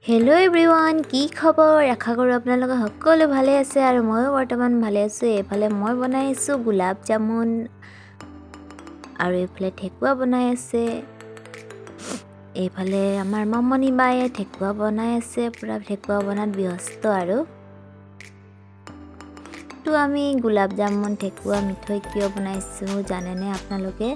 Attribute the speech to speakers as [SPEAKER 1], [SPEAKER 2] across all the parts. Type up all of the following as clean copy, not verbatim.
[SPEAKER 1] Hello' everyone, কি খবৰ? আশা কৰোঁ আপোনালোকে সকলো ভালে আছে আৰু ময়ো বৰ্তমান ভালে আছোঁ। এইফালে মই বনাই আছোঁ গোলাপ জামুন আৰু এইফালে ঠেকুৱা বনাই আছে। এইফালে আমাৰ মামনি বায়ে ঠেকুৱা বনাই আছে, পূৰা ঠেকুৱা বনাত ব্যস্ত আৰু। তো আমি গোলাপ জামুন ঠেকুৱা মিঠৈ কিয় বনাইছোঁ জানেনে আপোনালোকে?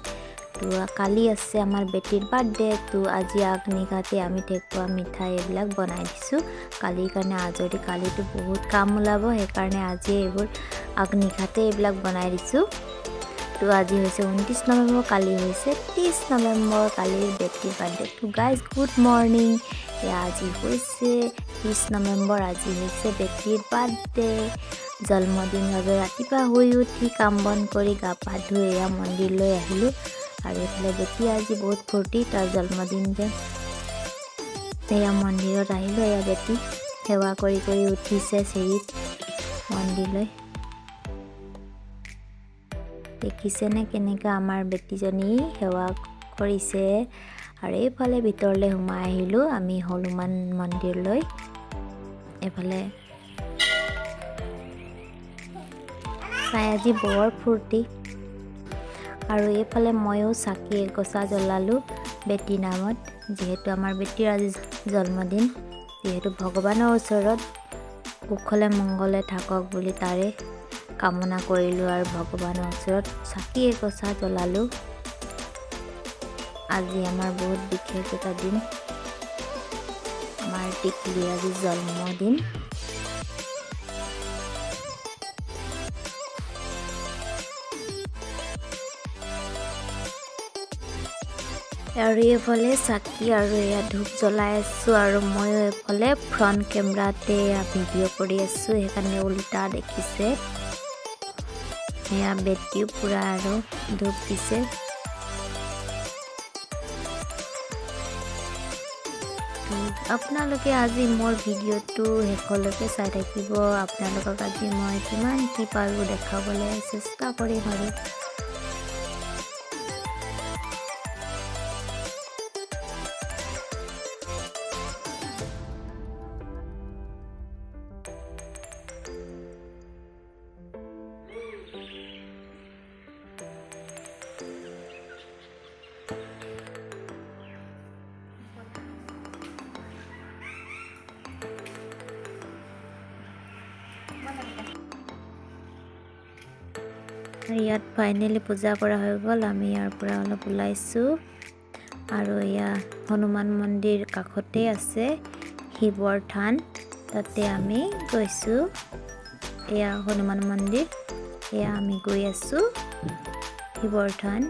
[SPEAKER 1] তো কালি আছে আমাৰ বেটিৰ বাৰ্থডে। তো আজি আগনিশাতে আমি ঠেকুৱা মিঠাই এইবিলাক বনাই দিছোঁ কালিৰ কাৰণে আজৰি। কালিতো বহুত কাম ওলাব, সেইকাৰণে আজি এইবোৰ আগনিশাতে এইবিলাক বনাই দিছোঁ। তো আজি হৈছে 29 নৱেম্বৰ, কালি হৈছে 30 নৱেম্বৰ, কালিৰ বেটিৰ বাৰ্থডে। তো গাইজ গুড মৰ্ণিং। আজি হৈছে 30 নৱেম্বৰ, আজি হৈছে বেটিৰ বাৰ্থডে জন্মদিন বাবে ৰাতিপুৱা শুই উঠি কাম বন কৰি গা পা ধুই এয়া মন্দিৰলৈ আহিলোঁ। আৰু এইফালে বেটি আজি বহুত ফূৰ্তি, তাৰ জন্মদিন যে। এয়া মন্দিৰত আহিলোঁ, এয়া বেটি সেৱা কৰি কৰি উঠিছে চিৰিত মন্দিৰলৈ। দেখিছেনে কেনেকৈ আমাৰ বেটিজনী সেৱা কৰিছে। আৰু এইফালে ভিতৰলৈ সোমাই আহিলোঁ আমি হনুমান মন্দিৰলৈ। এইফালে চাই আজি বৰ ফূৰ্তি। আৰু এইফালে ময়ো চাকি এগছা জ্বলালোঁ বেটীৰ নামত, যিহেতু আমাৰ বেটীৰ আজি জন্মদিন। যিহেতু ভগৱানৰ ওচৰত কুশলে মংগলে থাকক বুলি তাৰে কামনা কৰিলোঁ আৰু ভগৱানৰ ওচৰত চাকি এগছা জ্বলালোঁ। আজি আমাৰ বহুত বিশেষ এটা দিন, আমাৰ টিকলিৰ আজি জন্মদিন। আৰু এইফালে চাকি আৰু এয়া ধূপ জ্বলাই আছোঁ আৰু ময়ো এইফালে ফ্ৰণ্ট কেমেৰাতে ভিডিঅ' কৰি আছোঁ, সেইকাৰণে উল্টা দেখিছে। এয়া বেটিও পূৰা আৰু ধূপ দিছে। আপোনালোকে আজি মোৰ ভিডিঅ'টো শেষলৈকে চাই থাকিব। আপোনালোকক আজি মই কিমান কি পাৰোঁ দেখাবলৈ চেষ্টা কৰিম আৰু। ইয়াত ফাইনেলি পূজা কৰা হৈ গ'ল। আমি ইয়াৰ পৰা অলপ ওলাইছোঁ আৰু এয়া হনুমান মন্দিৰ কাষতে আছে শিৱৰ থান, তাতে আমি গৈছোঁ। এয়া হনুমান মন্দিৰ, এয়া আমি গৈ আছোঁ শিৱৰ থান।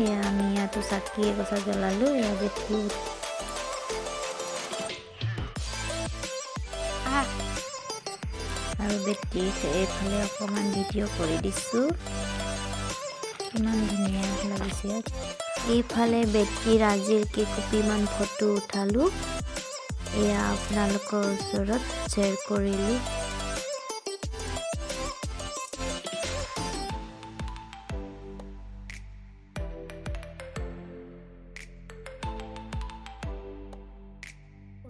[SPEAKER 1] এয়া আমি ইয়াতো চাকি এগছা জ্বলালোঁ। এয়া বেটি আৰু বেটিক এইফালে অকণমান ভিডিঅ' কৰি দিছোঁ, ইমান ধুনীয়া লাগিছে। এইফালে বেটিৰ আজিৰ কেইকপিমান ফটো উঠালোঁ, এয়া আপোনালোকৰ ওচৰত শ্বেয়াৰ কৰিলোঁ।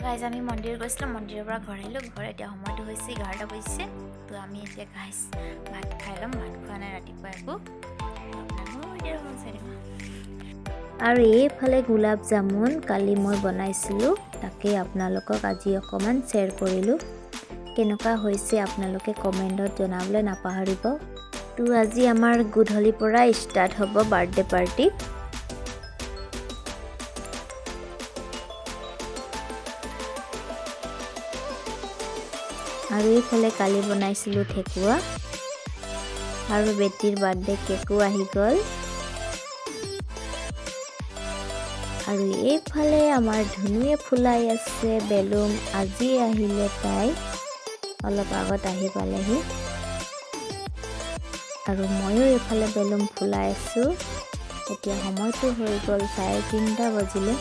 [SPEAKER 1] গাইজ আমি মন্দিৰ গৈছিলোঁ, মন্দিৰৰ পৰা ঘৰ আহিলোঁ। ঘৰ এতিয়া সময়টো হৈছে 11টা বাজিছে। তো আমি এতিয়া গাইজ ভাত খাই ল'ম, ভাত খোৱা নাই ৰাতিপুৱা একো। আৰু এইফালে গোলাপ জামুন কালি মই বনাইছিলোঁ, তাকে আপোনালোকক আজি অকণমান শ্বেয়াৰ কৰিলোঁ। কেনেকুৱা হৈছে আপোনালোকে কমেণ্টত জনাবলৈ নাপাহৰিব। তো আজি আমাৰ গধূলিৰ পৰা ষ্টাৰ্ট হ'ব বাৰ্থডে পাৰ্টি। আৰু এইফালে কালি বনাইছিলোঁ ঠেকুৱা আৰু বেটিৰ বাৰ্থডে কেকো আহি গ'ল। আৰু এইফালে আমাৰ ধুনুৱে ফুলাই আছে বেলুন। আজি আহিলে তাই, অলপ আগত আহি পালেহি। আৰু ময়ো এইফালে বেলুন ফুলাই আছোঁ। এতিয়া সময়টো হৈ গ'ল 3:30 বাজিলে।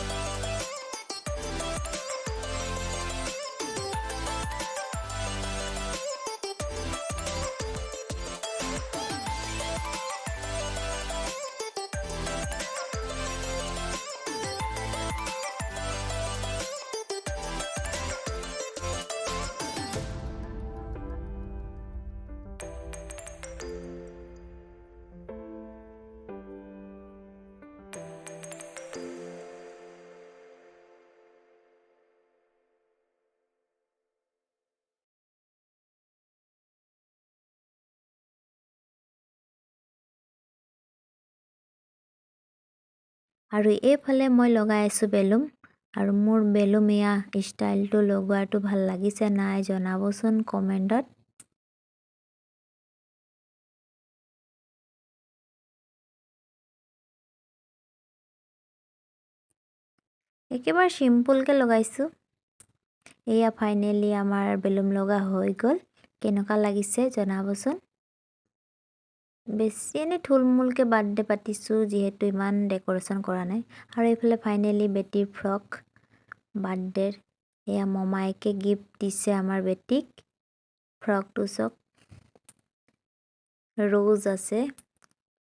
[SPEAKER 1] আৰু এইফালে মই লগাই আছোঁ বেলুন আৰু মোৰ বেলুন এয়া ষ্টাইলটো লগোৱাটো ভাল লাগিছে নাই জনাবচোন কমেণ্টত একেবাৰে সিম্পলকৈ লগাইছোঁ এয়া ফাইনেলি আমাৰ বেলুন লগা হৈ গ'ল কেনেকুৱা লাগিছে জনাবচোন বেছি এনে থুলমূলকৈ বাৰ্থডে পাতিছোঁ যিহেতু ইমান ডেকোৰেশ্যন কৰা নাই আৰু এইফালে ফাইনেলি বেটিৰ ফ্ৰক বাৰ্থডেৰ এয়া মমাইকে গিফ্ট দিছে আমাৰ বেটিক ফ্ৰকটো চক ৰ'জ আছে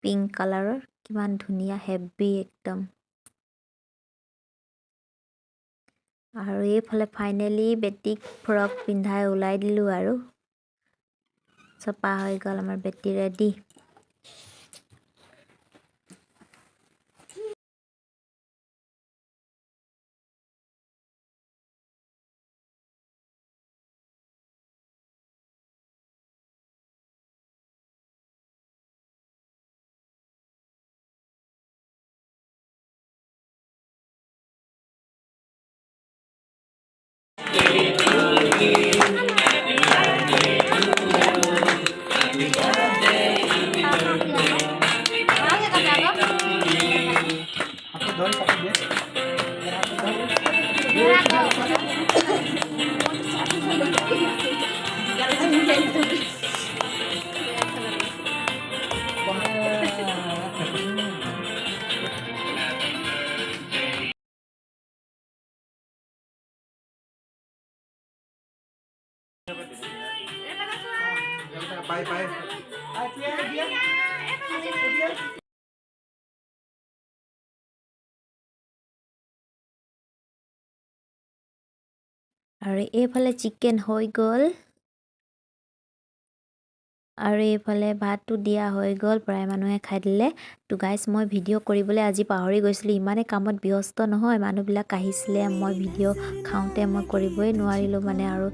[SPEAKER 1] পিংক কালাৰৰ কিমান ধুনীয়া হেভি একদম আৰু এইফালে ফাইনেলি বেটিক ফ্ৰক পিন্ধাই ওলাই দিলোঁ আৰু চপা হৈ গ'ল আমাৰ বেটি ৰেডি আৰু এইফালে চিকেন হৈ গ'ল আৰু এইফালে ভাতটো দিয়া হৈ গ'ল প্ৰায় মানুহে খাই দিলে তো গাইস মই ভিডিঅ' কৰিবলৈ আজি পাহৰি গৈছিলোঁ ইমানে কামত ব্যস্ত নহয় মানুহবিলাক আহিছিলে মই ভিডিঅ' খাওঁতে মই কৰিবই নোৱাৰিলোঁ মানে আৰু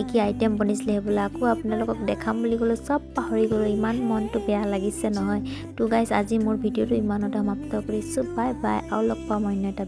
[SPEAKER 1] কি আইটেম বনিছিলে সেইবিলাক আকৌ আপোনালোকক দেখাম বুলি ক'লে চব পাহৰি গ'লোঁ ইমান মনটো বেয়া লাগিছে নহয় তো গাইস আজি মোৰ ভিডিঅ'টো ইমানতে সমাপ্ত কৰিছোঁ বাই বাই আৰু লগ পাম অন্য এটা